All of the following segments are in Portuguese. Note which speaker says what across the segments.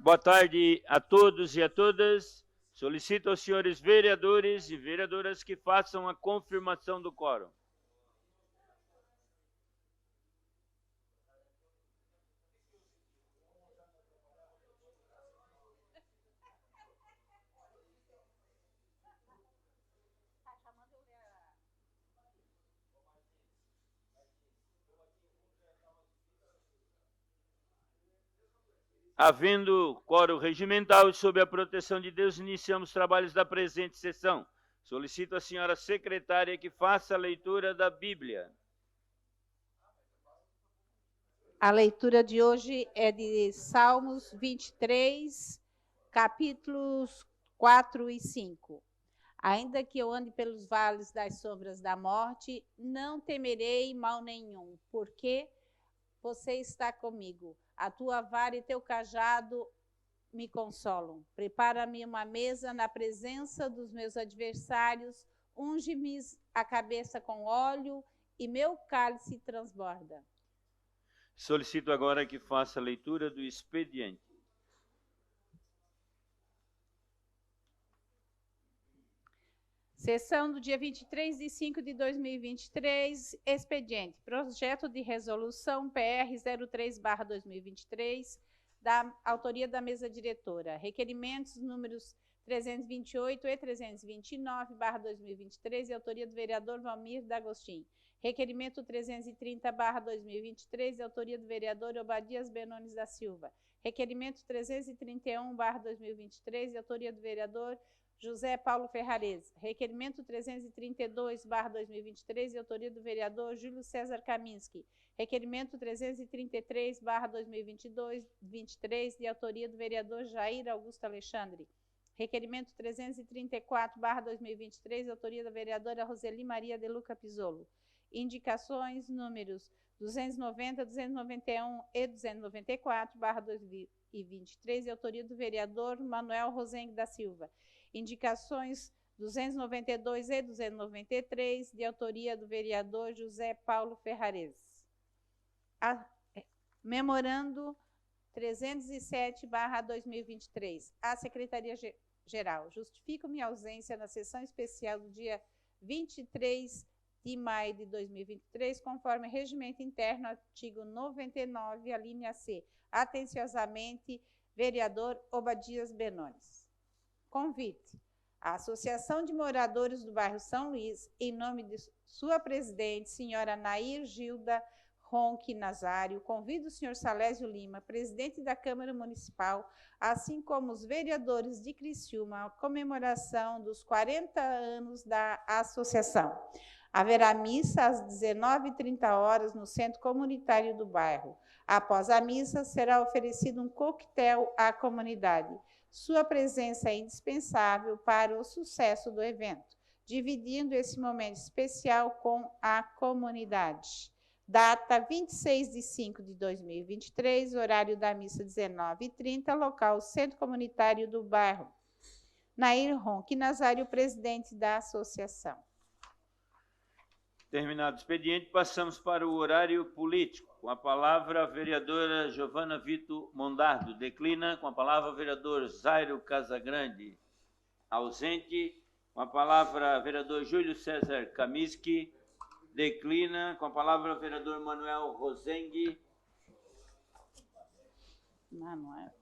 Speaker 1: Boa tarde a todos e a todas. Solicito aos senhores vereadores e vereadoras que façam a confirmação do quórum. Havendo quórum regimental e sob a proteção de Deus, iniciamos os trabalhos da presente sessão. Solicito à senhora secretária que faça a leitura da Bíblia.
Speaker 2: A leitura de hoje é de Salmos 23, capítulos 4 e 5. Ainda que eu ande pelos vales das sombras da morte, não temerei mal nenhum, porque você está comigo. A tua vara e teu cajado me consolam. Prepara-me uma mesa na presença dos meus adversários, unge-me a cabeça com óleo e meu cálice transborda.
Speaker 1: Solicito agora que faça a leitura do expediente.
Speaker 2: Sessão do dia 23 de 5 de 2023, expediente, projeto de resolução PR 03/2023, da autoria da mesa diretora, requerimentos números 328 e 329/2023, e autoria do vereador Valmir D'Agostin. Requerimento 330/2023, de autoria do vereador Obadias Benones da Silva. Requerimento 331/2023, de autoria do vereador José Paulo Ferrarese. Requerimento 332/2023, de autoria do vereador Júlio César Kaminski. Requerimento 333/2023, de autoria do vereador Jair Augusto Alexandre. Requerimento 334/2023, de autoria da vereadora Roseli Maria de Luca Pisolo. Indicações números 290, 291 e 294/2023, de autoria do vereador Manuel Rosengue da Silva. Indicações 292 e 293, de autoria do vereador José Paulo Ferrarese. Memorando 307/2023. A Secretaria-Geral. Justifico minha ausência na sessão especial do dia 23 de maio de 2023, conforme regimento interno, artigo 99, a linha C. Atenciosamente, vereador Obadias Benones. Convite. A Associação de Moradores do Bairro São Luís, em nome de sua presidente, senhora Nair Gilda Ronque Nazário, convida o senhor Salésio Lima, presidente da Câmara Municipal, assim como os vereadores de Criciúma, à comemoração dos 40 anos da associação. Haverá missa às 19h30 no Centro Comunitário do bairro. Após a missa, será oferecido um coquetel à comunidade. Sua presença é indispensável para o sucesso do evento, dividindo esse momento especial com a comunidade. Data 26 de 5 de 2023, horário da missa 19h30, local Centro Comunitário do bairro. Nair Ronque Nazário, presidente da associação.
Speaker 1: Terminado o expediente, passamos para o horário político. Com a palavra, a vereadora Giovana Vito Mondardo. Declina. Com a palavra, o vereador Zairo Casagrande. Ausente. Com a palavra, o vereador Júlio César Kaminski. Declina. Com a palavra, o vereador Manuel Rosengue.
Speaker 2: Manuel.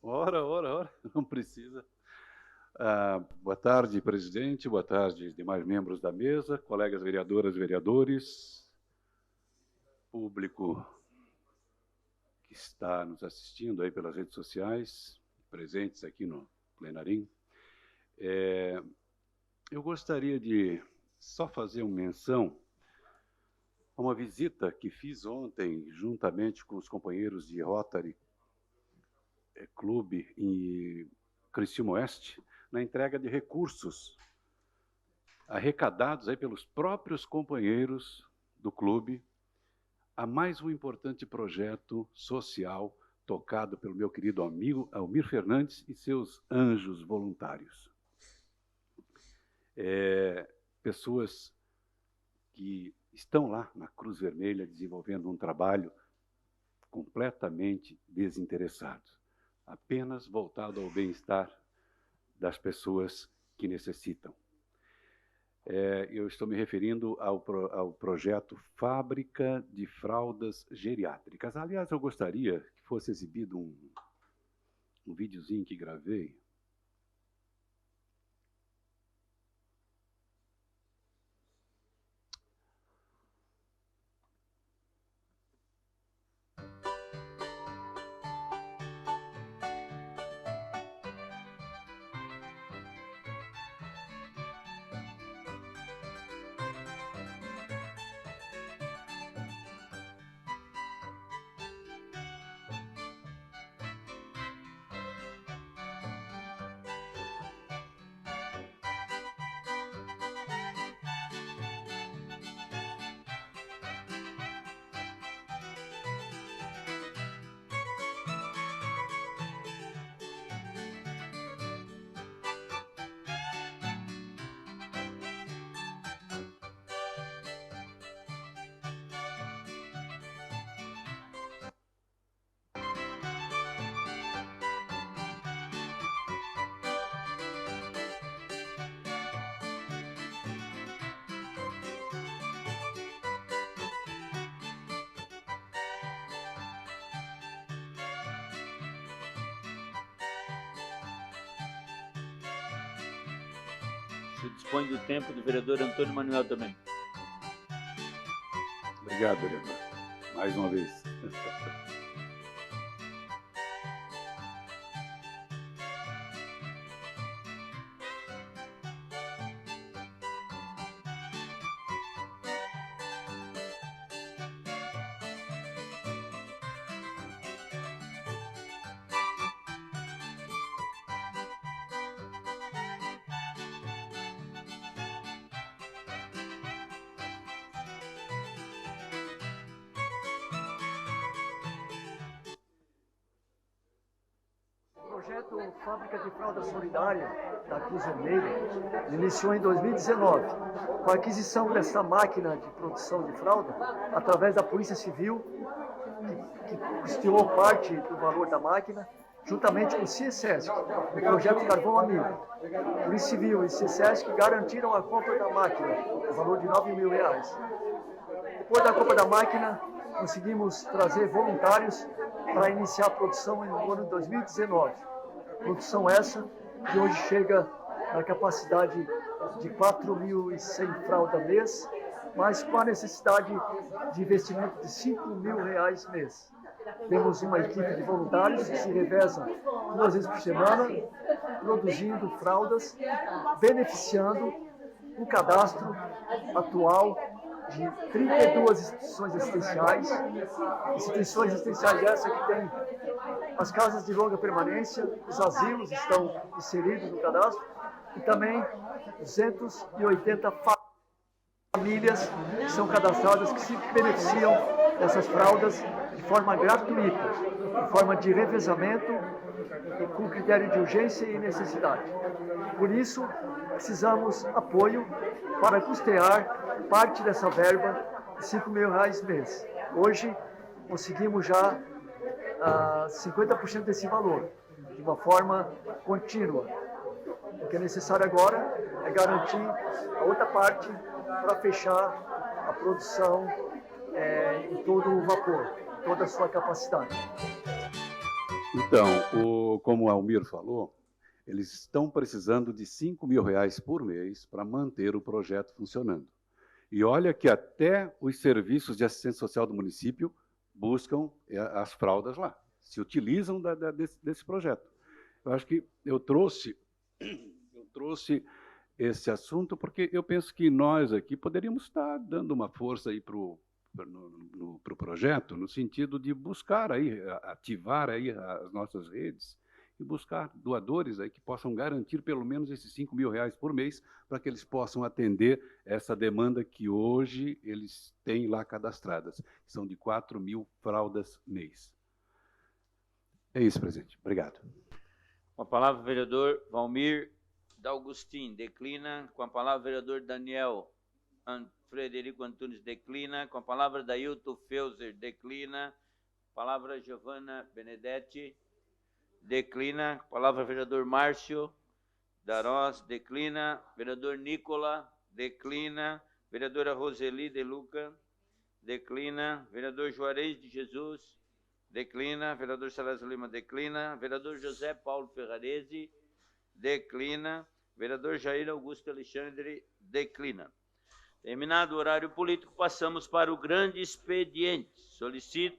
Speaker 3: Ora, não precisa. Boa tarde, presidente, boa tarde, demais membros da mesa, colegas vereadoras e vereadores, público que está nos assistindo aí pelas redes sociais, presentes aqui no plenarinho. Eu gostaria de só fazer uma menção a uma visita que fiz ontem, juntamente com os companheiros de Rotary Clube em Criciúma Oeste, na entrega de recursos arrecadados aí pelos próprios companheiros do clube a mais um importante projeto social tocado pelo meu querido amigo Almir Fernandes e seus anjos voluntários. Pessoas que estão lá na Cruz Vermelha desenvolvendo um trabalho completamente desinteressado, apenas voltado ao bem-estar das pessoas que necessitam. Eu estou me referindo ao projeto Fábrica de Fraldas Geriátricas. Aliás, eu gostaria que fosse exibido um videozinho que gravei.
Speaker 1: Se dispõe do tempo do vereador Antônio Manuel também.
Speaker 3: Obrigado, vereador. Mais uma vez.
Speaker 4: O projeto Fábrica de Fralda Solidária da Cruz Vermelha iniciou em 2019, com a aquisição dessa máquina de produção de fralda através da Polícia Civil, que custeou parte do valor da máquina, juntamente com o CIESESC, o projeto Carvão Amigo. A Polícia Civil e o CIESESC garantiram a compra da máquina, no valor de R$ 9.000. Depois da compra da máquina, conseguimos trazer voluntários para iniciar a produção no ano de 2019. Produção essa que hoje chega na capacidade de 4.100 fraldas mês, mas com a necessidade de investimento de R$ 5.000 mês. Temos uma equipe de voluntários que se revezam 2 vezes por semana, produzindo fraldas, beneficiando o cadastro atual de 32 instituições assistenciais essas que têm as casas de longa permanência, os asilos estão inseridos no cadastro, e também 280 famílias que são cadastradas, que se beneficiam dessas fraldas de forma gratuita, de forma de revezamento, com critério de urgência e necessidade. Por isso, precisamos apoio para custear parte dessa verba de R$ 5.000 mês. Hoje, conseguimos já 50% desse valor, de uma forma contínua. O que é necessário agora é garantir a outra parte para fechar a produção em todo o vapor, toda a sua capacidade.
Speaker 3: Então, como o Almir falou, eles estão precisando de R$ 5.000 por mês para manter o projeto funcionando. E olha que até os serviços de assistência social do município buscam as fraldas lá, se utilizam desse projeto. Eu acho que eu trouxe esse assunto porque eu penso que nós aqui poderíamos estar dando uma força aí para o projeto, no sentido de buscar aí, ativar aí as nossas redes e buscar doadores aí que possam garantir pelo menos esses R$ 5.000 por mês para que eles possam atender essa demanda que hoje eles têm lá cadastradas, que são de 4.000 fraldas mês. É isso, presidente. Obrigado.
Speaker 1: Com a palavra, o vereador Valmir D'Augustin, declina. Com a palavra, o vereador Daniel Frederico Antunes, declina. Com a palavra, Dailton Feuser, declina. Palavra, Giovana Benedetti, declina. Palavra, vereador Márcio Darós, declina. Vereador Nicola, declina. Vereadora Roseli De Luca, declina. Vereador Juarez de Jesus, declina. Vereador Salazar Lima, declina. Vereador José Paulo Ferrarese, declina. Vereador Jair Augusto Alexandre, declina. Terminado o horário político, passamos para o grande expediente. Solicito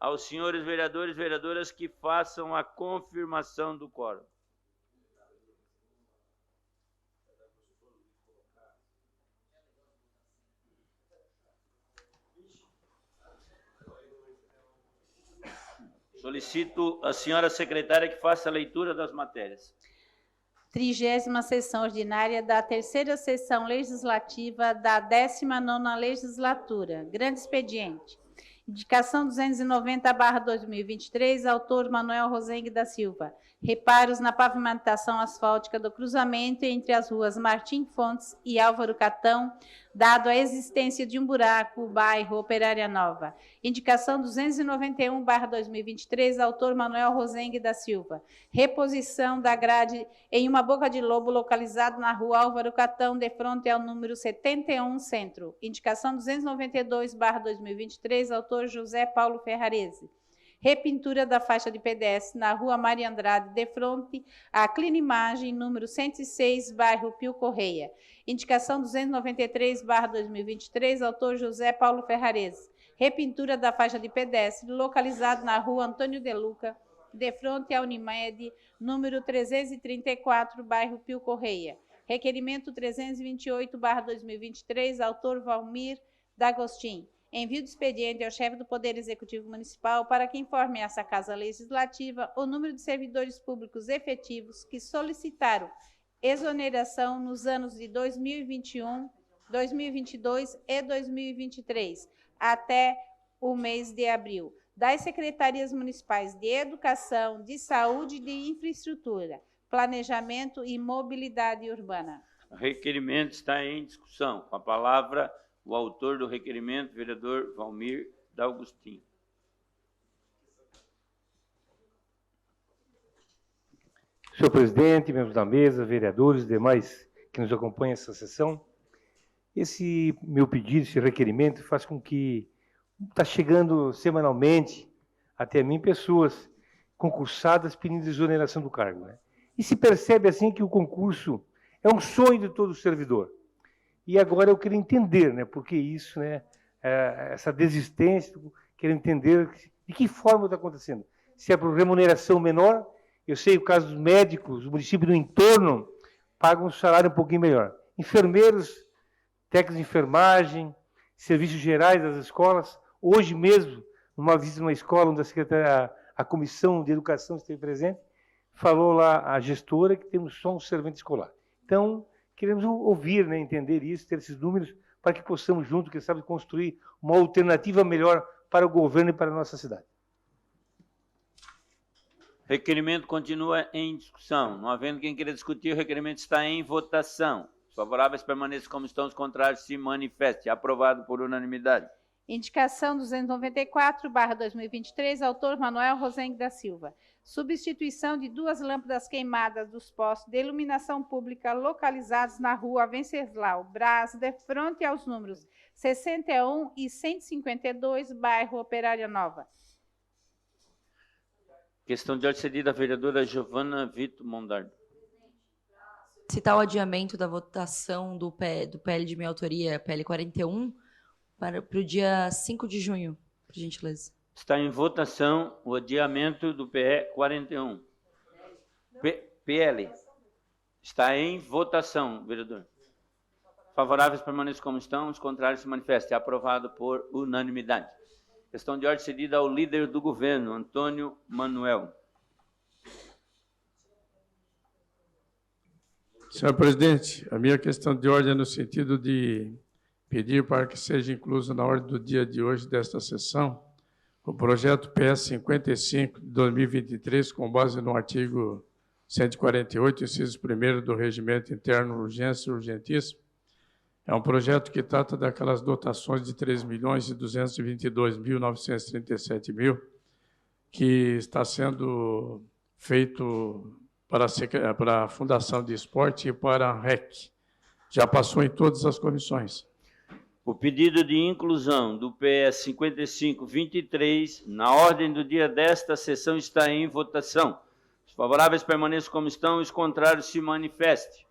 Speaker 1: aos senhores vereadores e vereadoras que façam a confirmação do quórum. Solicito a senhora secretária que faça a leitura das matérias.
Speaker 2: 30ª sessão ordinária da 3ª sessão legislativa da 19ª legislatura. Grande expediente. Indicação 290/2023, autor Manuel Rosengue da Silva. Reparos na pavimentação asfáltica do cruzamento entre as ruas Martim Fontes e Álvaro Catão, dado a existência de um buraco, bairro Operária Nova. Indicação 291/2023, autor Manuel Rosengue da Silva. Reposição da grade em uma boca de lobo localizado na rua Álvaro Catão, de frente ao número 71 Centro. Indicação 292/2023, autor José Paulo Ferrarese. Repintura da faixa de pedestre na rua Maria Andrade, de frente à Clinimagem, número 106, bairro Pio Correia. Indicação 293/2023, autor José Paulo Ferrarese. Repintura da faixa de pedestre localizado na rua Antônio de Luca, de frente à Unimed, número 334, bairro Pio Correia. Requerimento 328/2023, autor Valmir D'Agostin. Envio de expediente ao chefe do Poder Executivo Municipal para que informe essa Casa Legislativa o número de servidores públicos efetivos que solicitaram exoneração nos anos de 2021, 2022 e 2023, até o mês de abril, das secretarias municipais de Educação, de Saúde e de Infraestrutura, Planejamento e Mobilidade Urbana.
Speaker 1: O requerimento está em discussão. Com a palavra, o autor do requerimento, vereador Valmir D'Augustin.
Speaker 5: Senhor presidente, membros da mesa, vereadores e demais que nos acompanham nessa sessão, esse meu pedido, esse requerimento faz com que está chegando semanalmente até mim pessoas concursadas pedindo exoneração do cargo, né? E se percebe assim que o concurso é um sonho de todo servidor. E agora eu queria entender, né, por que isso, né, essa desistência, quero entender de que forma está acontecendo. Se é por remuneração menor, eu sei o caso dos médicos, o município do entorno paga um salário um pouquinho melhor. Enfermeiros, técnicos de enfermagem, serviços gerais das escolas. Hoje mesmo, numa visita numa escola onde a comissão de educação esteve presente, falou lá a gestora que temos só um servente escolar. Então, queremos ouvir, né, entender isso, ter esses números, para que possamos juntos, quem sabe, construir uma alternativa melhor para o governo e para a nossa cidade.
Speaker 1: Requerimento continua em discussão. Não havendo quem queira discutir, o requerimento está em votação. Os favoráveis permaneçam como estão, os contrários se manifestem. Aprovado por unanimidade.
Speaker 2: Indicação 294/2023, autor Manuel Rosengue da Silva. Substituição de 2 lâmpadas queimadas dos postos de iluminação pública localizados na rua Venceslau Braz, de frente aos números 61 e 152, bairro Operária Nova.
Speaker 1: Questão de ordem cedida à vereadora Giovana Vitor Mondardo.
Speaker 6: Citar o adiamento da votação do PL de minha autoria, PL 41, para o dia 5 de junho, por gentileza.
Speaker 1: Está em votação o adiamento do PE 41. PL. Está em votação, vereador. Favoráveis permaneçam como estão, os contrários se manifestem. Aprovado por unanimidade. Questão de ordem cedida ao líder do governo, Antônio Manuel.
Speaker 7: Senhor presidente, a minha questão de ordem é no sentido de pedir para que seja incluso na ordem do dia de hoje desta sessão o projeto PS 55 de 2023, com base no artigo 148, inciso 1º do Regimento Interno Urgência e Urgentíssimo, é um projeto que trata daquelas dotações de 3.222.937 mil, que está sendo feito para a Fundação de Esporte e para a REC. Já passou em todas as comissões.
Speaker 1: O pedido de inclusão do PS 5523 na ordem do dia desta sessão está em votação. Os favoráveis permaneçam como estão, os contrários se manifestem.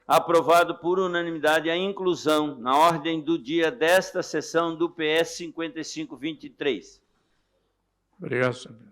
Speaker 1: Aprovado por unanimidade a inclusão na ordem do dia desta sessão do PS 5523.
Speaker 7: Obrigado, senhor presidente.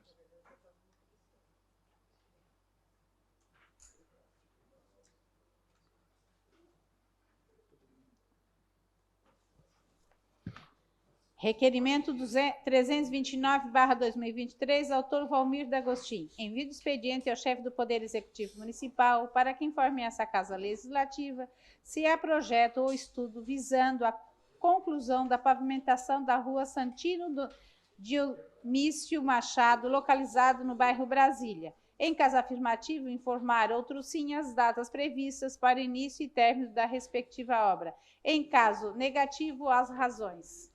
Speaker 2: Requerimento 329/2023, autor Valmir D'Agostin. Envio do expediente ao chefe do Poder Executivo Municipal para que informe essa Casa Legislativa se há projeto ou estudo visando a conclusão da pavimentação da rua Santino Dionísio Machado, localizado no bairro Brasília. Em caso afirmativo, informar outro sim as datas previstas para início e término da respectiva obra. Em caso negativo, as razões.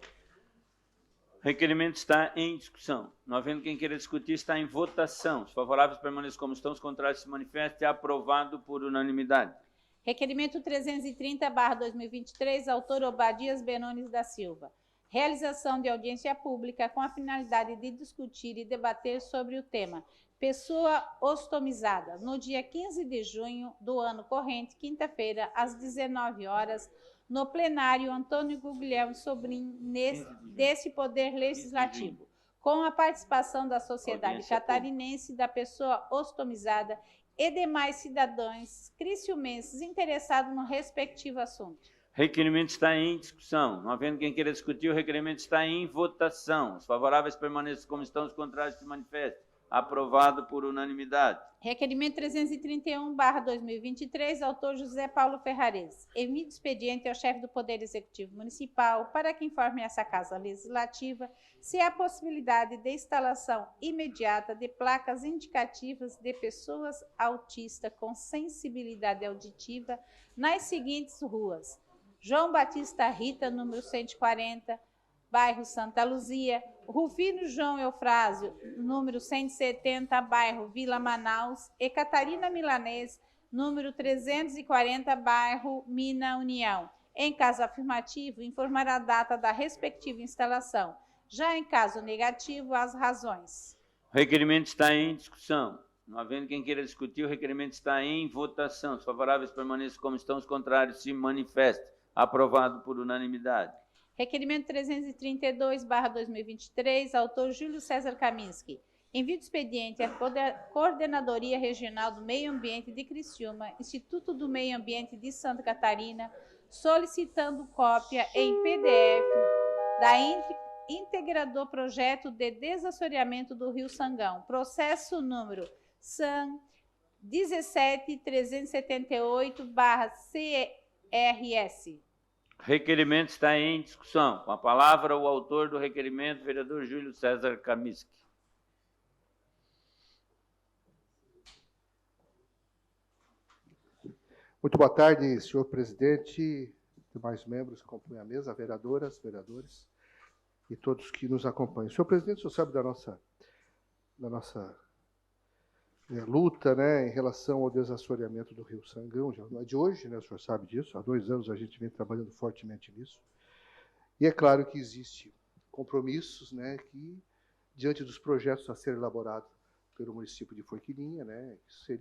Speaker 1: O requerimento está em discussão. Não havendo quem queira discutir, está em votação. Os favoráveis permaneçam como estão, os contrários se manifestem. Aprovado por unanimidade.
Speaker 2: Requerimento 330/2023, autor Obadias Benones da Silva. Realização de audiência pública com a finalidade de discutir e debater sobre o tema pessoa ostomizada, no dia 15 de junho do ano corrente, quinta-feira, às 19 horas, no plenário Antônio Guglielmo Sobrinho, desse Poder Legislativo, com a participação da sociedade catarinense, da pessoa ostomizada e demais cidadãos criciumenses interessados no respectivo assunto.
Speaker 1: Requerimento está em discussão. Não havendo quem queira discutir, o requerimento está em votação. Os favoráveis permaneçam como estão, os contrários se manifestem. Aprovado por unanimidade.
Speaker 2: Requerimento 331/2023, autor José Paulo Ferrares. Envio de expediente ao chefe do Poder Executivo Municipal para que informe essa Casa Legislativa se há possibilidade de instalação imediata de placas indicativas de pessoas autistas com sensibilidade auditiva nas seguintes ruas: João Batista Rita, número 140, bairro Santa Luzia; Rufino João Eufrásio, número 170, bairro Vila Manaus; e Catarina Milanês, número 340, bairro Mina União. Em caso afirmativo, informar a data da respectiva instalação. Já em caso negativo, as razões.
Speaker 1: O requerimento está em discussão. Não havendo quem queira discutir, o requerimento está em votação. Os favoráveis permaneçam como estão, os contrários se manifestem. Aprovado por unanimidade.
Speaker 2: Requerimento 332/2023, autor Júlio César Kaminski. Envio de expediente à Coordenadoria Regional do Meio Ambiente de Criciúma, Instituto do Meio Ambiente de Santa Catarina, solicitando cópia em PDF da íntegra do projeto de desassoreamento do Rio Sangão, processo número SAM 17378/CRS.
Speaker 1: Requerimento está em discussão. Com a palavra, o autor do requerimento, vereador Júlio César Kaminski.
Speaker 8: Muito boa tarde, senhor presidente, demais membros que compõem a mesa, vereadoras, vereadores e todos que nos acompanham. Senhor presidente, o senhor sabe da nossa luta, né, em relação ao desassoreamento do Rio Sangão, já não é de hoje, né, o senhor sabe disso, há 2 anos a gente vem trabalhando fortemente nisso. E é claro que existem compromissos, né, que, diante dos projetos a serem elaborados pelo município de Forquilinha, né, isso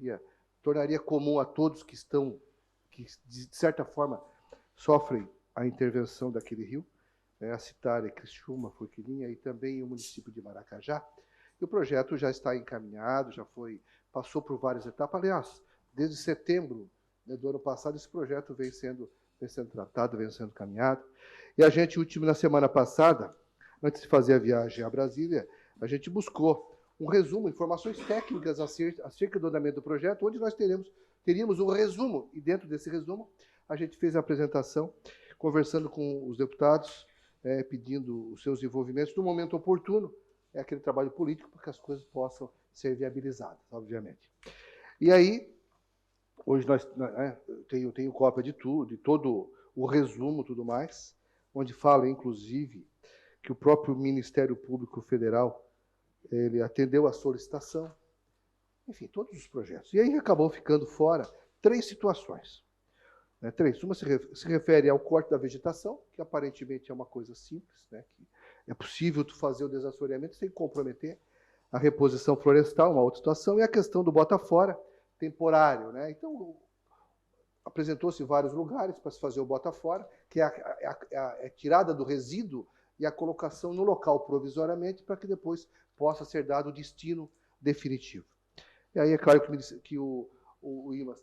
Speaker 8: tornaria comum a todos que de certa forma, sofrem a intervenção daquele rio, né, a citar Criciúma, Forquilinha e também o município de Maracajá. E o projeto já está encaminhado, passou por várias etapas. Aliás, desde setembro, né, do ano passado, esse projeto vem sendo tratado, vem sendo caminhado. E a gente, na semana passada, antes de fazer a viagem a Brasília, a gente buscou um resumo, informações técnicas acerca do andamento do projeto, onde nós teríamos um resumo. E dentro desse resumo, a gente fez a apresentação, conversando com os deputados, pedindo os seus envolvimentos no momento oportuno, é aquele trabalho político para que as coisas possam ser viabilizadas, obviamente. E aí, hoje eu tenho cópia de tudo, de todo o resumo, tudo mais, onde fala, inclusive, que o próprio Ministério Público Federal ele atendeu a solicitação, enfim, todos os projetos. E aí acabou ficando fora 3 situações. Né, 3. Uma se refere ao corte da vegetação, que aparentemente é uma coisa simples, né, que é possível tu fazer o desassoreamento sem comprometer a reposição florestal, uma outra situação, e a questão do bota fora temporário. Né? Então, apresentou-se vários lugares para se fazer o bota fora, que é a tirada do resíduo e a colocação no local provisoriamente para que depois possa ser dado o destino definitivo. E aí é claro que o IMA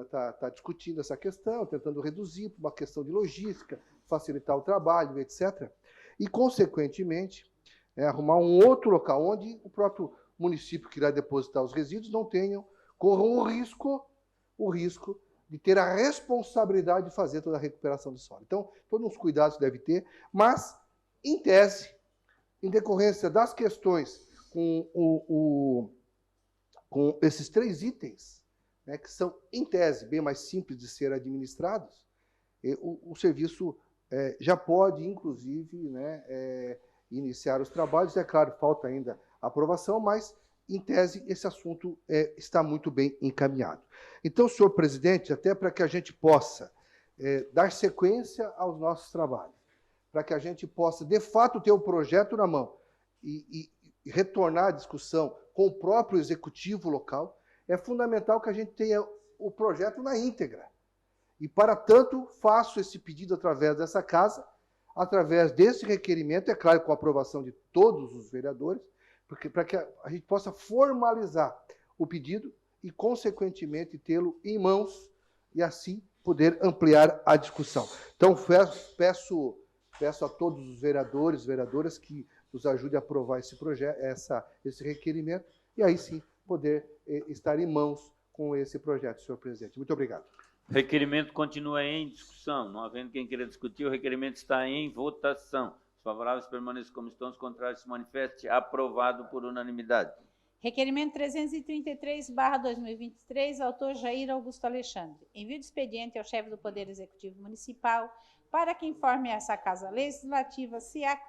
Speaker 8: está discutindo essa questão, tentando reduzir por uma questão de logística, facilitar o trabalho, etc. E, consequentemente, arrumar um outro local onde o próprio município que irá depositar os resíduos corram o risco de ter a responsabilidade de fazer toda a recuperação do solo. Então, todos os cuidados deve ter, mas, em tese, em decorrência das questões com esses 3 itens, né, que são, em tese, bem mais simples de ser administrados, o serviço já pode, inclusive, né, iniciar os trabalhos. É claro, falta ainda a aprovação, mas, em tese, esse assunto está muito bem encaminhado. Então, senhor presidente, até para que a gente possa dar sequência aos nossos trabalhos, para que a gente possa, de fato, ter o projeto na mão e retornar à discussão com o próprio executivo local, é fundamental que a gente tenha o projeto na íntegra. E, para tanto, faço esse pedido através dessa casa, através desse requerimento, é claro, com a aprovação de todos os vereadores, para que a gente possa formalizar o pedido e, consequentemente, tê-lo em mãos e, assim, poder ampliar a discussão. Então, peço a todos os vereadores, vereadoras, que nos ajudem a aprovar esse projeto, esse requerimento, e aí sim poder estar em mãos com esse projeto, senhor presidente. Muito obrigado.
Speaker 1: O requerimento continua em discussão. Não havendo quem queira discutir, o requerimento está em votação. Os favoráveis permaneçam como estão, os contrários se manifestem. Aprovado por unanimidade.
Speaker 2: Requerimento 333/2023, autor Jair Augusto Alexandre. Envio de expediente ao chefe do Poder Executivo Municipal para que informe essa Casa Legislativa se há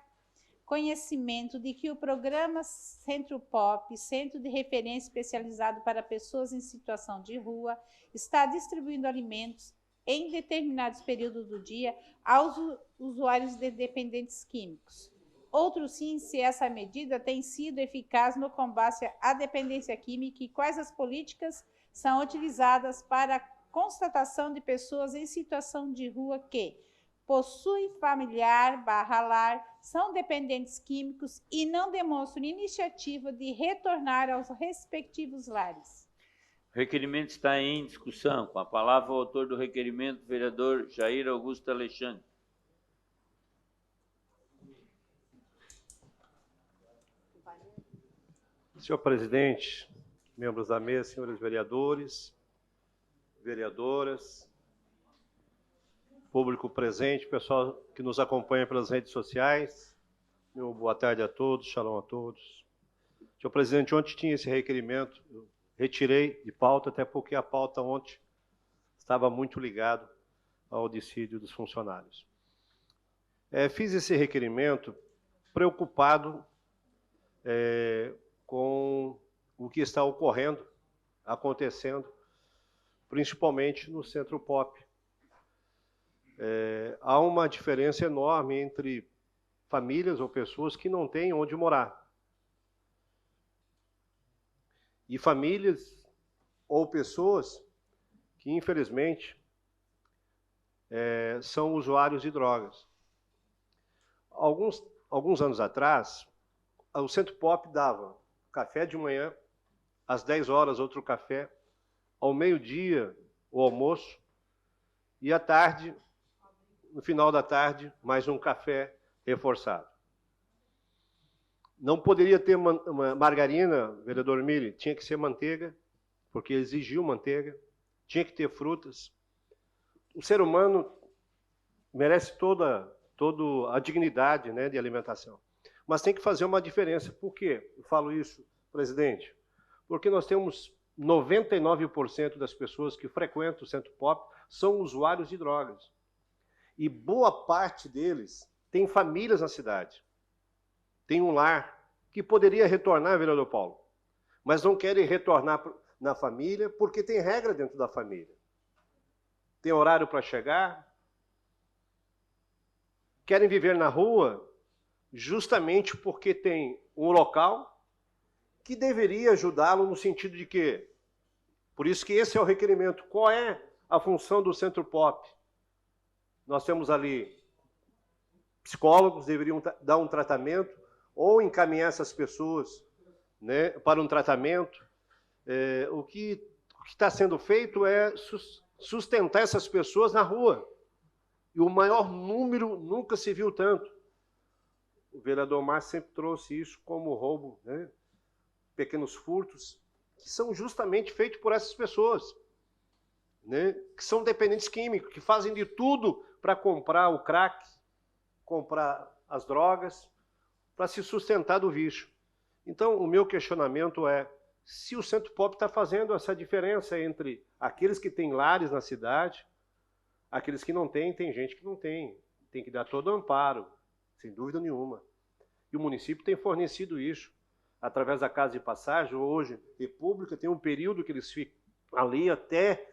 Speaker 2: conhecimento de que o programa Centro Pop, Centro de Referência Especializado para Pessoas em Situação de Rua, está distribuindo alimentos em determinados períodos do dia aos usuários de dependentes químicos. Outro sim, se essa medida tem sido eficaz no combate à dependência química e quais as políticas são utilizadas para a constatação de pessoas em situação de rua que possuem familiar / lar, são dependentes químicos e não demonstram iniciativa de retornar aos respectivos lares.
Speaker 1: O requerimento está em discussão. Com a palavra o autor do requerimento, vereador Jair Augusto Alexandre.
Speaker 9: Senhor presidente, membros da mesa, senhores vereadores, vereadoras, público presente, pessoal que nos acompanha pelas redes sociais, meu boa tarde a todos, shalom a todos. Senhor presidente, ontem tinha esse requerimento, eu retirei de pauta, até porque a pauta ontem estava muito ligada ao dissídio dos funcionários. Fiz esse requerimento preocupado com o que está acontecendo, principalmente no Centro Pop. Há uma diferença enorme entre famílias ou pessoas que não têm onde morar. E famílias ou pessoas que, infelizmente, são usuários de drogas. Alguns anos atrás, o Centro Pop dava café de manhã, às 10 horas outro café, ao meio-dia o almoço, e à tarde, no final da tarde, mais um café reforçado. Não poderia ter margarina, vereador Mille, tinha que ser manteiga, porque exigiu manteiga, tinha que ter frutas. O ser humano merece toda a dignidade, né, de alimentação. mas tem que fazer uma diferença. Por quê? Eu falo isso, presidente? Porque nós temos 99% das pessoas que frequentam o Centro Pop são usuários de drogas. E boa parte deles tem famílias na cidade. Tem um lar que poderia retornar, vereador Paulo, mas não querem retornar na família porque tem regra dentro da família. Tem horário para chegar, querem viver na rua justamente porque tem um local que deveria ajudá-lo no sentido de que, por isso que esse é o requerimento, qual é a função do Centro Pop? Nós temos ali psicólogos, deveriam dar um tratamento ou encaminhar essas pessoas, né, para um tratamento. O que está sendo feito é sustentar essas pessoas na rua. E o maior número nunca se viu tanto. O vereador Márcio sempre trouxe isso como roubo, né? Pequenos furtos, que são justamente feitos por essas pessoas, né? Que são dependentes químicos, que fazem de tudo para comprar o crack, comprar as drogas, para se sustentar do vício. Então, o meu questionamento é se o Centro Pop está fazendo essa diferença entre aqueles que têm lares na cidade, aqueles que não têm, tem gente que não tem. Tem que dar todo o amparo, sem dúvida nenhuma. E o município tem fornecido isso. Através da Casa de Passagem, hoje, República, tem um período que eles ficam ali até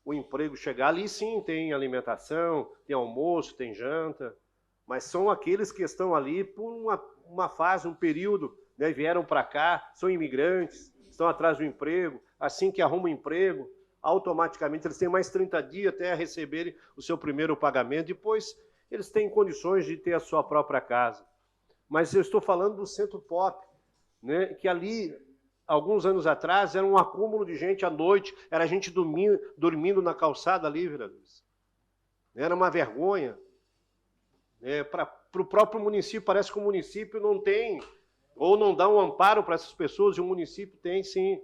Speaker 9: o emprego chegar. Ali sim tem alimentação, tem almoço, tem janta, mas são aqueles que estão ali por uma fase, um período, né, vieram para cá, são imigrantes, estão atrás do emprego, assim que arrumam emprego, automaticamente eles têm mais 30 dias até receberem o seu primeiro pagamento, depois eles têm condições de ter a sua própria casa. Mas eu estou falando do Centro Pop, né, que ali, alguns anos atrás, era um acúmulo de gente à noite, era gente dormindo na calçada ali, vereadores. Era uma vergonha. Para o próprio município, parece que o município não tem, ou não dá um amparo para essas pessoas, e o município tem sim,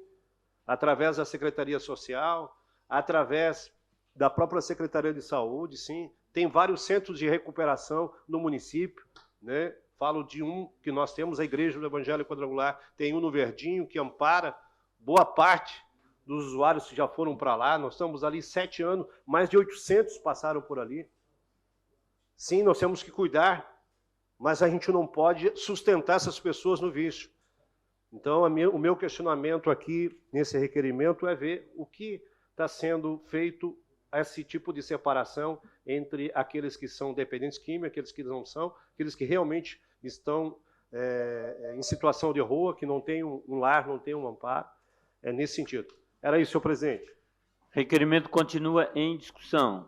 Speaker 9: através da Secretaria Social, através da própria Secretaria de Saúde, sim. Tem vários centros de recuperação no município, né? Falo de um que nós temos, a Igreja do Evangelho Quadrangular, tem um no Verdinho, que ampara boa parte dos usuários que já foram para lá. Nós estamos ali 7 anos, mais de 800 passaram por ali. Sim, nós temos que cuidar, mas a gente não pode sustentar essas pessoas no vício. Então, o meu questionamento aqui, nesse requerimento, é ver o que está sendo feito, esse tipo de separação entre aqueles que são dependentes químicos, aqueles que não são, aqueles que realmente estão em situação de rua, que não tem um lar, não tem um amparo. É nesse sentido. Era isso, senhor presidente.
Speaker 1: Requerimento continua em discussão.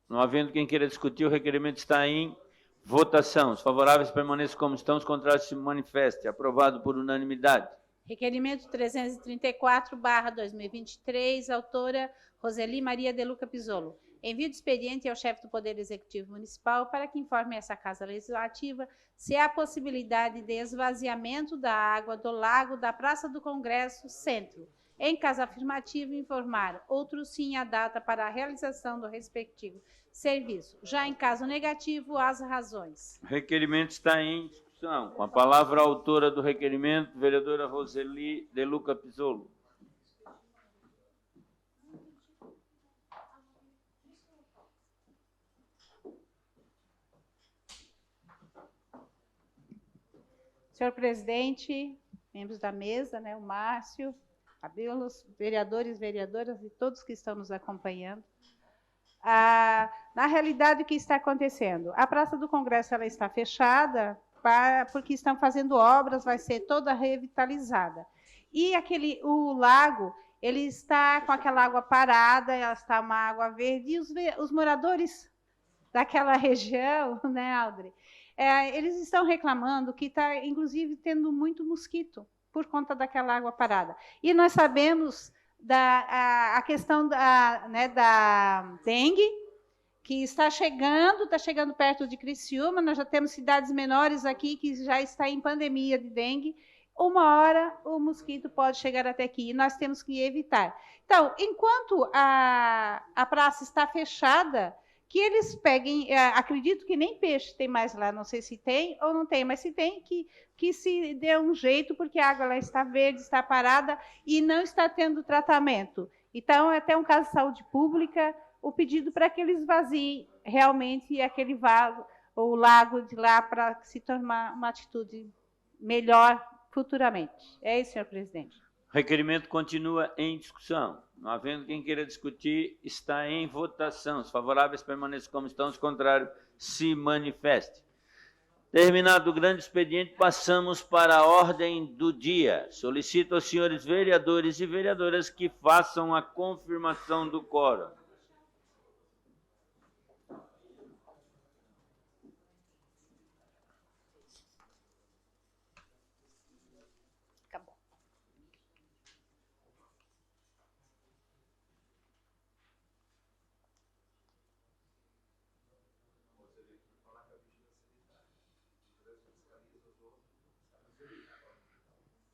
Speaker 1: Não havendo quem queira discutir, o requerimento está em votação. Os favoráveis permaneçam como estão, os contrários se manifestem. Aprovado por unanimidade.
Speaker 2: Requerimento 334/2023, autora Roseli Maria de Luca Pizzolo. Envio de expediente ao chefe do Poder Executivo Municipal para que informe essa Casa Legislativa se há possibilidade de esvaziamento da água do lago da Praça do Congresso Centro. Em caso afirmativo, informar outro sim a data para a realização do respectivo serviço. Já em caso negativo, as razões.
Speaker 1: O requerimento está em discussão. Com a palavra a autora do requerimento, vereadora Roseli de Luca Pizzolo.
Speaker 2: Senhor presidente, membros da mesa, né, o Márcio, Cabelos, vereadores, vereadoras e todos que estão nos acompanhando. Na realidade, o que está acontecendo? A Praça do Congresso ela está fechada porque estão fazendo obras, vai ser toda revitalizada. E o lago, ele está com aquela água parada, ela está uma água verde, e os moradores daquela região, né, Aldre, eles estão reclamando que está, inclusive, tendo muito mosquito por conta daquela água parada. E nós sabemos a questão da dengue, que está chegando perto de Criciúma. Nós já temos cidades menores aqui que já está em pandemia de dengue. Uma hora o mosquito pode chegar até aqui e nós temos que evitar. Então, enquanto a praça está fechada, que eles peguem, acredito que nem peixe tem mais lá, não sei se tem ou não tem, mas se tem, que se dê um jeito, porque a água lá está verde, está parada e não está tendo tratamento. Então, é até um caso de saúde pública, o pedido para que eles vaziem realmente aquele vaso, o lago de lá, para se tornar uma atitude melhor futuramente. É isso, senhor presidente.
Speaker 1: O requerimento continua em discussão. Não havendo quem queira discutir, está em votação. Os favoráveis permaneçam como estão, os contrários se manifestem. Terminado o grande expediente, passamos para a ordem do dia. Solicito aos senhores vereadores e vereadoras que façam a confirmação do quórum.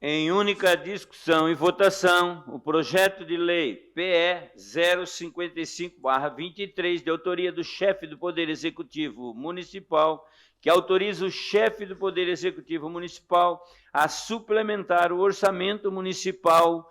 Speaker 1: Em única discussão e votação, o projeto de lei PE 055/23, de autoria do chefe do Poder Executivo Municipal, que autoriza o chefe do Poder Executivo Municipal a suplementar o orçamento municipal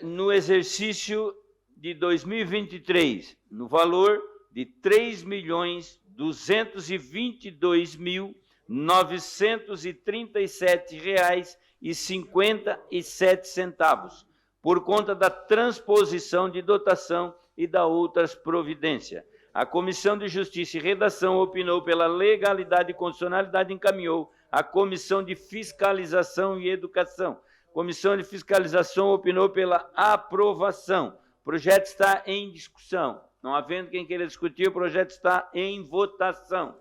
Speaker 1: no exercício de 2023, no valor de R$ 3.222.937,57, por conta da transposição de dotação e da outras providências. A Comissão de Justiça e Redação opinou pela legalidade e constitucionalidade e encaminhou à Comissão de Fiscalização e Educação. Comissão de Fiscalização opinou pela aprovação. O projeto está em discussão. Não havendo quem queira discutir, o projeto está em votação.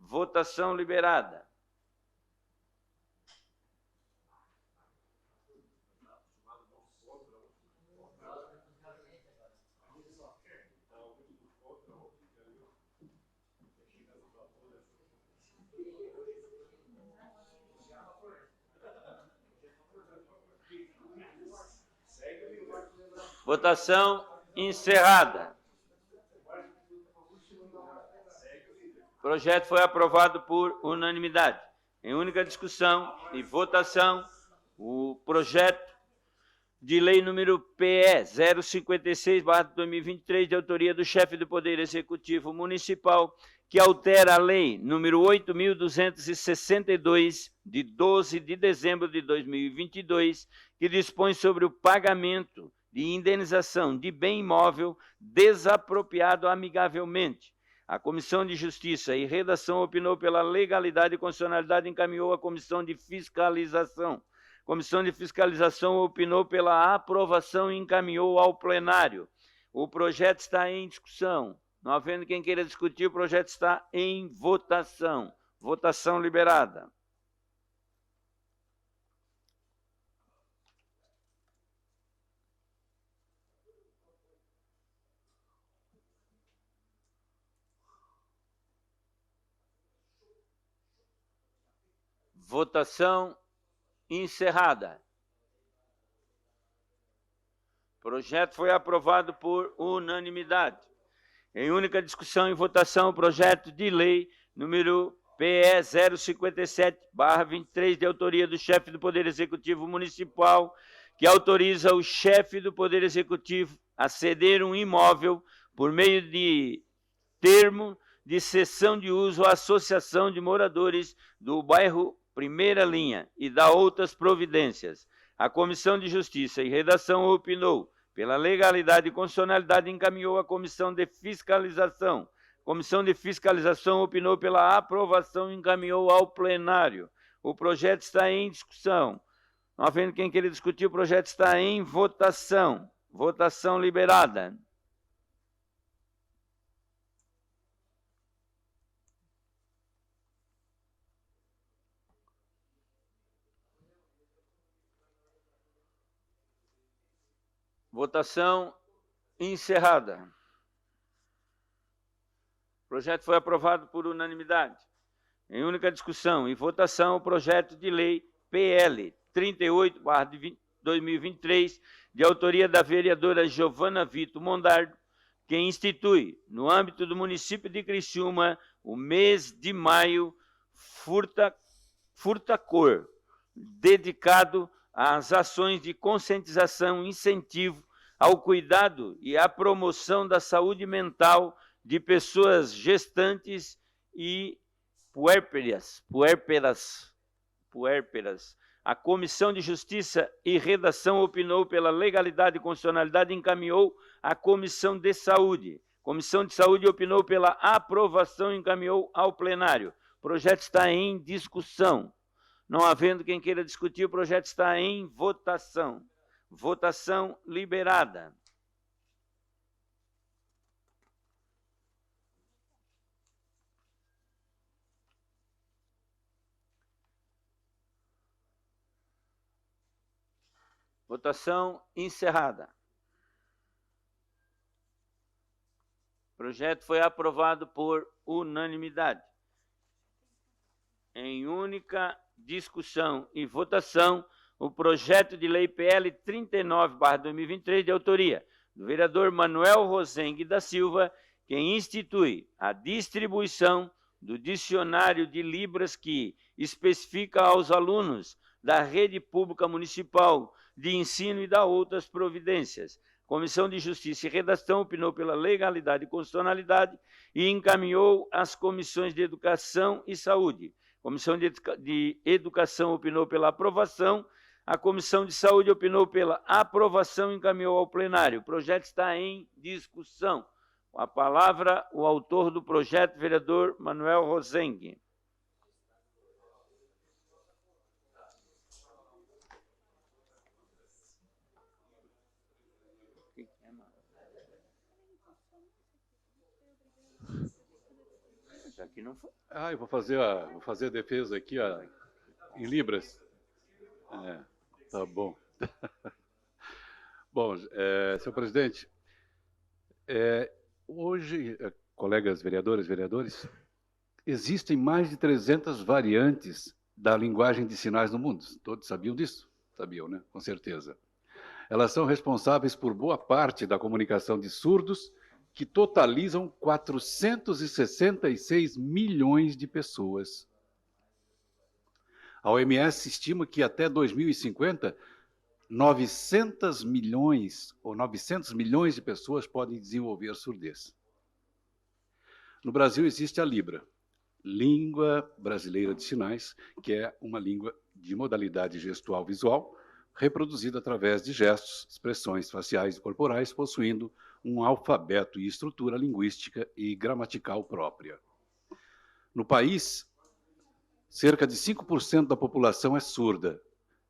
Speaker 1: Votação liberada. Votação encerrada. O projeto foi aprovado por unanimidade. Em única discussão e votação, o projeto de lei número PE 056/2023, de autoria do chefe do Poder Executivo Municipal, que altera a lei número 8.262, de 12 de dezembro de 2022, que dispõe sobre o pagamento de indenização de bem imóvel desapropriado amigavelmente. A Comissão de Justiça e Redação opinou pela legalidade e constitucionalidade e encaminhou à Comissão de Fiscalização. A Comissão de Fiscalização opinou pela aprovação e encaminhou ao plenário. O projeto está em discussão. Não havendo quem queira discutir, o projeto está em votação. Votação liberada. Votação encerrada. O projeto foi aprovado por unanimidade. Em única discussão e votação, o projeto de lei número PE 057/23, de autoria do chefe do Poder Executivo Municipal, que autoriza o chefe do Poder Executivo a ceder um imóvel por meio de termo de cessão de uso à Associação de Moradores do Bairro Primeira Linha e dá outras providências. A Comissão de Justiça e Redação opinou pela legalidade e constitucionalidade e encaminhou à Comissão de Fiscalização. A Comissão de Fiscalização opinou pela aprovação e encaminhou ao plenário. O projeto está em discussão. Não havendo quem queira discutir, o projeto está em votação. Votação liberada. Votação encerrada. O projeto foi aprovado por unanimidade. Em única discussão e votação, o projeto de lei PL 38/2023, de autoria da vereadora Giovana Vito Mondardo, que institui, no âmbito do município de Criciúma, o mês de maio Furta-Cor, dedicado às ações de conscientização e incentivo ao cuidado e à promoção da saúde mental de pessoas gestantes e puérperas. A Comissão de Justiça e Redação opinou pela legalidade e constitucionalidade e encaminhou à Comissão de Saúde. Comissão de Saúde opinou pela aprovação e encaminhou ao plenário. O projeto está em discussão. Não havendo quem queira discutir, o projeto está em votação. Votação liberada. Votação encerrada. O projeto foi aprovado por unanimidade. Em única discussão e votação, o projeto de lei PL 39/2023, de autoria do vereador Manuel Rosengue da Silva, que institui a distribuição do dicionário de Libras que especifica aos alunos da rede pública municipal de ensino e da outras providências. Comissão de Justiça e Redação opinou pela legalidade e constitucionalidade e encaminhou às comissões de Educação e Saúde. Comissão de Educação opinou pela aprovação, a Comissão de Saúde opinou pela aprovação e encaminhou ao plenário. O projeto está em discussão. Com a palavra, o autor do projeto, vereador Manuel Rosengue. Aqui não foi.
Speaker 3: Eu vou fazer a defesa aqui em Libras. Tá bom. Bom, senhor presidente, hoje, colegas vereadoras e vereadores, existem mais de 300 variantes da linguagem de sinais no mundo. Todos sabiam disso? Sabiam, né? Com certeza. Elas são responsáveis por boa parte da comunicação de surdos, que totalizam 466 milhões de pessoas. A OMS estima que até 2050, 900 milhões de pessoas podem desenvolver surdez. No Brasil existe a Libra, Língua Brasileira de Sinais, que é uma língua de modalidade gestual visual, reproduzida através de gestos, expressões faciais e corporais, possuindo um alfabeto e estrutura linguística e gramatical própria. No país, cerca de 5% da população é surda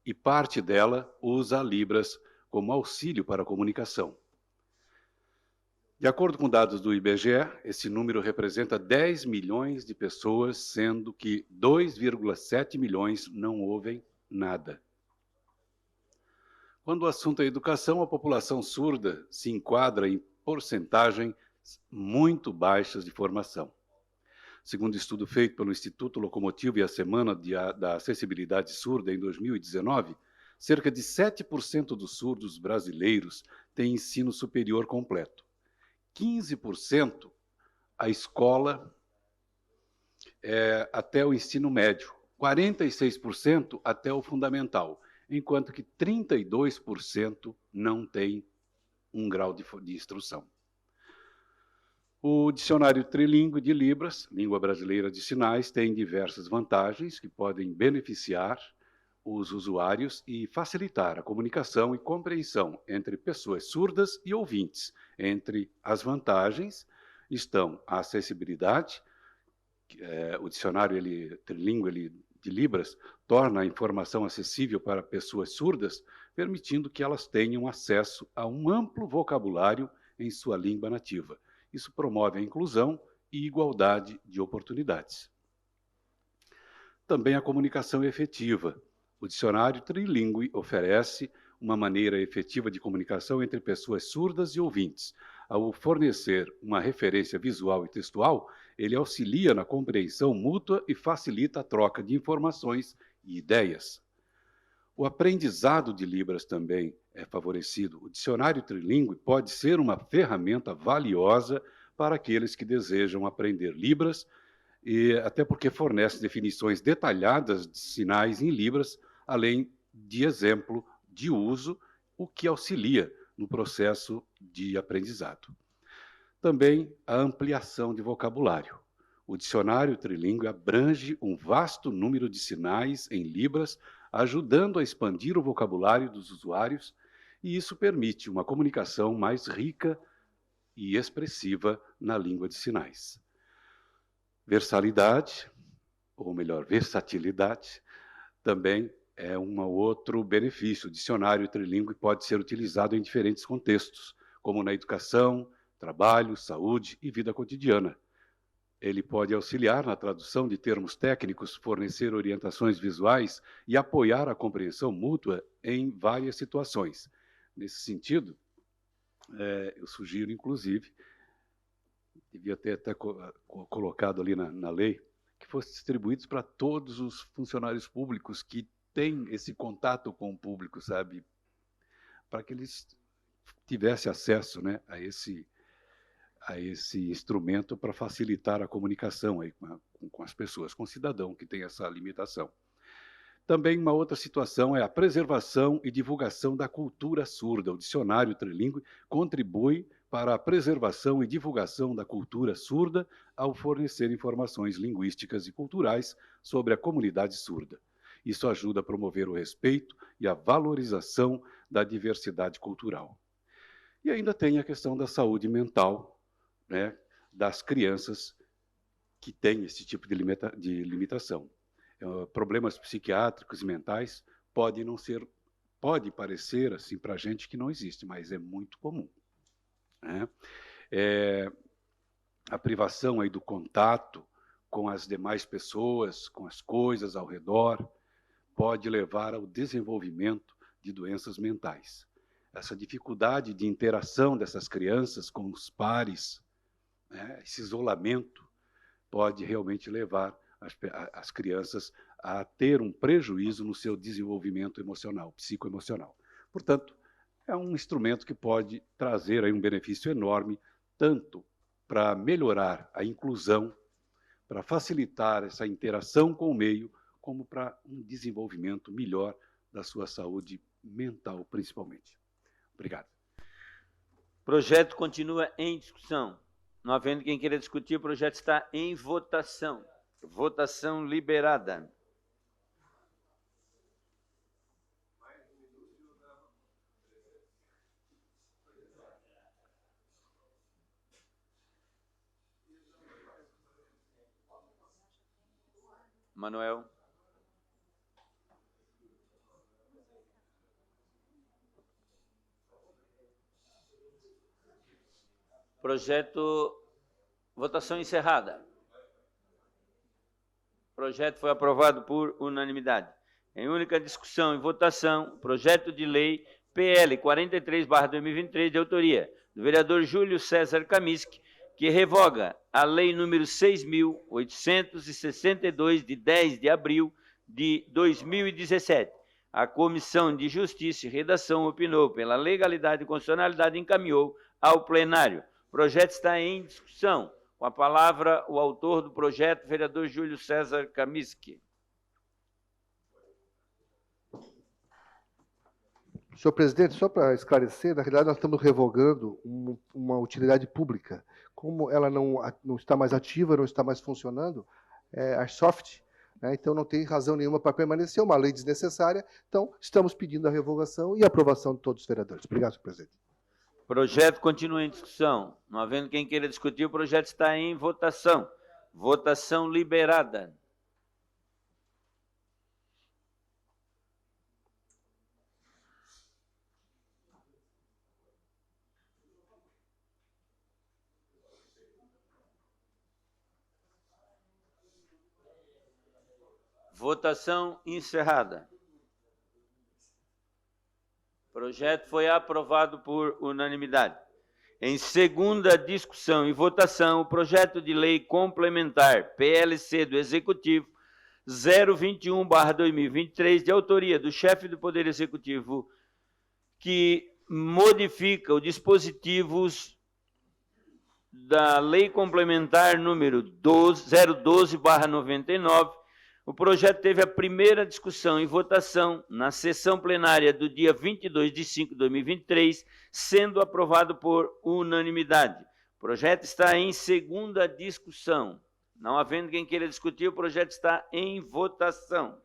Speaker 3: e parte dela usa a Libras como auxílio para a comunicação. De acordo com dados do IBGE, esse número representa 10 milhões de pessoas, sendo que 2,7 milhões não ouvem nada. Quando o assunto é educação, a população surda se enquadra em porcentagens muito baixas de formação. Segundo estudo feito pelo Instituto Locomotivo e a Semana da Acessibilidade Surda em 2019, cerca de 7% dos surdos brasileiros têm ensino superior completo. 15% a escola até o ensino médio, 46% até o fundamental, enquanto que 32% não tem um grau de instrução. O dicionário trilingue de Libras, Língua Brasileira de Sinais, tem diversas vantagens que podem beneficiar os usuários e facilitar a comunicação e compreensão entre pessoas surdas e ouvintes. Entre as vantagens estão a acessibilidade, o dicionário trilingue de Libras torna a informação acessível para pessoas surdas, permitindo que elas tenham acesso a um amplo vocabulário em sua língua nativa. Isso promove a inclusão e igualdade de oportunidades. Também a comunicação efetiva. O dicionário trilingue oferece uma maneira efetiva de comunicação entre pessoas surdas e ouvintes. Ao fornecer uma referência visual e textual, ele auxilia na compreensão mútua e facilita a troca de informações e ideias. O aprendizado de Libras também é favorecido. O dicionário trilingüe pode ser uma ferramenta valiosa para aqueles que desejam aprender Libras, e até porque fornece definições detalhadas de sinais em Libras, além de exemplo de uso, o que auxilia no processo de aprendizado. Também a ampliação de vocabulário. O dicionário trilingüe abrange um vasto número de sinais em Libras, ajudando a expandir o vocabulário dos usuários, e isso permite uma comunicação mais rica e expressiva na língua de sinais. Versalidade, ou melhor, versatilidade, também é um outro benefício. O dicionário trilingüe pode ser utilizado em diferentes contextos, como na educação, trabalho, saúde e vida cotidiana. Ele pode auxiliar na tradução de termos técnicos, fornecer orientações visuais e apoiar a compreensão mútua em várias situações. Nesse sentido, eu sugiro, inclusive, devia ter até colocado ali na lei, que fosse distribuídos para todos os funcionários públicos que têm esse contato com o público, sabe? Para que eles tivessem acesso, né, a esse instrumento para facilitar a comunicação aí com as pessoas, com o cidadão que tem essa limitação. Também uma outra situação é a preservação e divulgação da cultura surda. O dicionário trilingüe contribui para a preservação e divulgação da cultura surda ao fornecer informações linguísticas e culturais sobre a comunidade surda. Isso ajuda a promover o respeito e a valorização da diversidade cultural. E ainda tem a questão da saúde mental, né, das crianças que têm esse tipo de limitação. Problemas psiquiátricos e mentais pode parecer assim para a gente que não existe, mas é muito comum, né? A privação aí do contato com as demais pessoas, com as coisas ao redor, pode levar ao desenvolvimento de doenças mentais. Essa dificuldade de interação dessas crianças com os pares, né, esse isolamento pode realmente levar as crianças a ter um prejuízo no seu desenvolvimento emocional, psicoemocional. Portanto, é um instrumento que pode trazer aí um benefício enorme, tanto para melhorar a inclusão, para facilitar essa interação com o meio, como para um desenvolvimento melhor da sua saúde mental, principalmente. Obrigado.
Speaker 1: O projeto continua em discussão. Não havendo quem queira discutir, o projeto está em votação. Votação liberada. Manuel. Projeto, votação encerrada. O projeto foi aprovado por unanimidade. Em única discussão e votação, projeto de lei PL 43/2023, de autoria do vereador Júlio César Kamiski, que revoga a lei número 6.862, de 10 de abril de 2017. A Comissão de Justiça e Redação opinou pela legalidade e constitucionalidade e encaminhou ao plenário. O projeto está em discussão. Com a palavra, o autor do projeto, vereador Júlio César Kamiski.
Speaker 8: Senhor presidente, só para esclarecer, na realidade nós estamos revogando uma utilidade pública. Como ela não está mais ativa, não está mais funcionando, a soft, né, então não tem razão nenhuma para permanecer, uma lei desnecessária, então estamos pedindo a revogação e a aprovação de todos os vereadores. Obrigado, senhor presidente.
Speaker 1: O projeto continua em discussão. Não havendo quem queira discutir, o projeto está em votação. Votação liberada. Votação encerrada. O projeto foi aprovado por unanimidade. Em segunda discussão e votação, o projeto de lei complementar PLC do Executivo, 021/2023, de autoria do chefe do Poder Executivo, que modifica os dispositivos da Lei Complementar número 012/99. O projeto teve a primeira discussão e votação na sessão plenária do dia 22 de 5 de 2023, sendo aprovado por unanimidade. O projeto está em segunda discussão. Não havendo quem queira discutir, o projeto está em votação.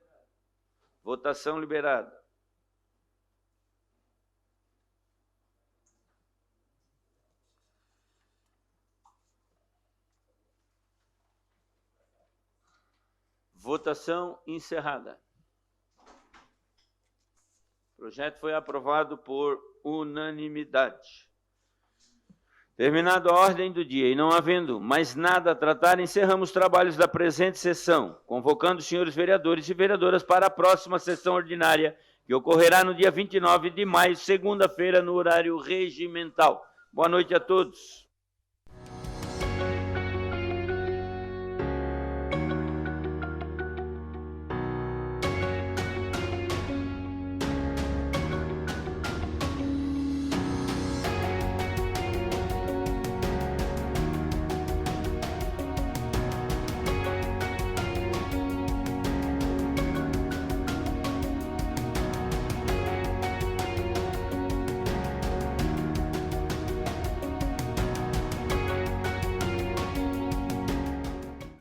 Speaker 1: Votação liberada. Votação encerrada. O projeto foi aprovado por unanimidade. Terminada a ordem do dia e não havendo mais nada a tratar, encerramos os trabalhos da presente sessão, convocando os senhores vereadores e vereadoras para a próxima sessão ordinária, que ocorrerá no dia 29 de maio, segunda-feira, no horário regimental. Boa noite a todos.